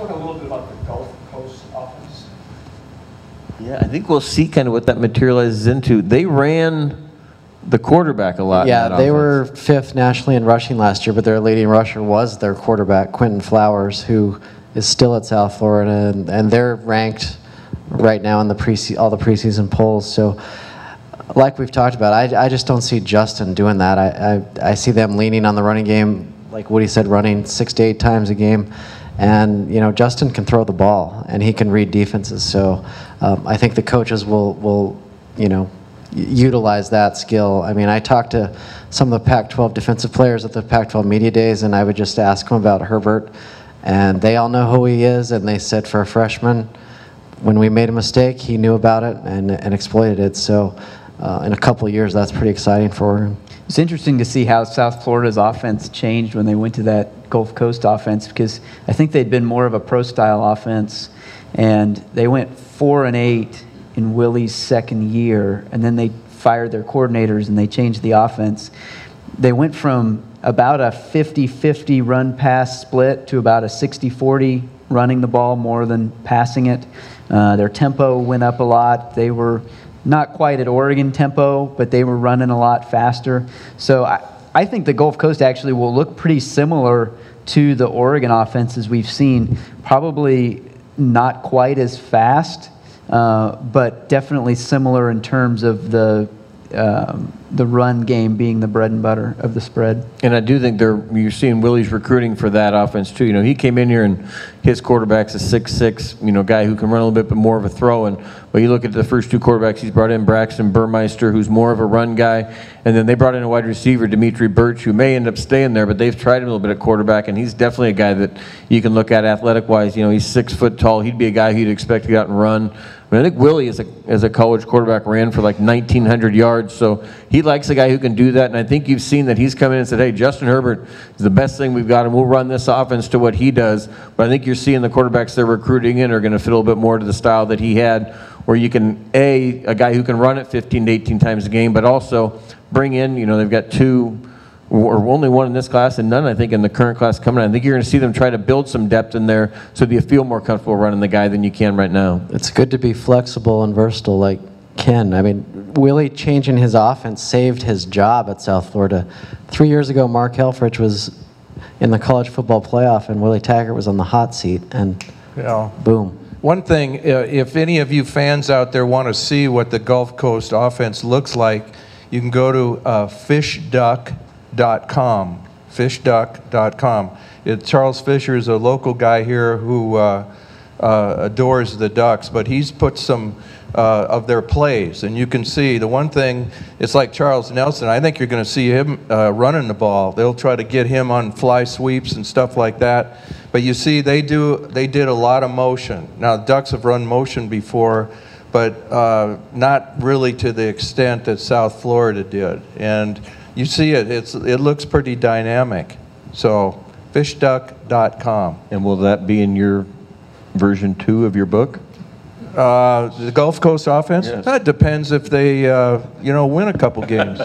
talk a little bit about the Gulf Coast offense? Yeah, I think we'll see kind of what that materializes into. They ran the quarterback a lot. Yeah, in that they offense. were 5th nationally in rushing last year, but their leading rusher was their quarterback, Quentin Flowers, who is still at South Florida, and they're ranked right now in the all the preseason polls. So, like we've talked about, I just don't see Justin doing that. I see them leaning on the running game, like Woody said, running 6 to 8 times a game. And, you know, Justin can throw the ball, and he can read defenses. So I think the coaches will, you know, utilize that skill. I mean, I talked to some of the Pac-12 defensive players at the Pac-12 media days, and I would just ask them about Herbert, and they all know who he is, and they said for a freshman, when we made a mistake, he knew about it and exploited it. So in a couple of years, that's pretty exciting for him. It's interesting to see how South Florida's offense changed when they went to that Gulf Coast offense, because I think they'd been more of a pro-style offense, and they went 4-8 in Willie's second year, and then they fired their coordinators and they changed the offense. They went from about a 50-50 run-pass split to about a 60-40 running the ball more than passing it. Their tempo went up a lot. They were not quite at Oregon tempo, but they were running a lot faster. So I think the Gulf Coast actually will look pretty similar to the Oregon offenses we've seen. Probably not quite as fast, but definitely similar in terms of the run game being the bread and butter of the spread. And I do think you're seeing Willie's recruiting for that offense too. You know, he came in here and his quarterback's a 6'6", you know, guy who can run a little bit, but more of a throw. And but you look at the first 2 quarterbacks, he's brought in Braxton Burmeister, who's more of a run guy, and then they brought in a wide receiver, Dimitri Birch, who may end up staying there, but they've tried him a little bit at quarterback, and he's definitely a guy that you can look at athletic-wise. You know, he's 6 foot tall. He'd be a guy who you'd expect to get out and run. I mean, I think Willie, as a college quarterback, ran for like 1,900 yards, so he likes a guy who can do that, and I think you've seen that he's come in and said, hey, Justin Herbert is the best thing we've got, and we'll run this offense to what he does. But I think you're seeing the quarterbacks they're recruiting in are going to fit a little bit more to the style that he had, where you can, a guy who can run it 15 to 18 times a game, but also bring in, you know, they've got 2 or only 1 in this class and none, I think, in the current class coming in. I think you're going to see them try to build some depth in there so that you feel more comfortable running the guy than you can right now. It's good to be flexible and versatile like Ken. I mean, Willie changing his offense saved his job at South Florida. 3 years ago, Mark Helfrich was in the college football playoff, and Willie Taggart was on the hot seat, and boom. One thing, if any of you fans out there want to see what the Gulf Coast offense looks like, you can go to fishduck.com. Fishduck.com. Charles Fisher is a local guy here who adores the Ducks, but he's put some of their plays, and you can see the one thing, it's like Charles Nelson. I think you're going to see him running the ball. They'll try to get him on fly sweeps and stuff like that. But you see, they did a lot of motion. Now, the Ducks have run motion before, but not really to the extent that South Florida did. And you see it looks pretty dynamic. So, fishduck.com. And will that be in your version 2 of your book? The Gulf Coast offense? Yes. That depends if they, win a couple games.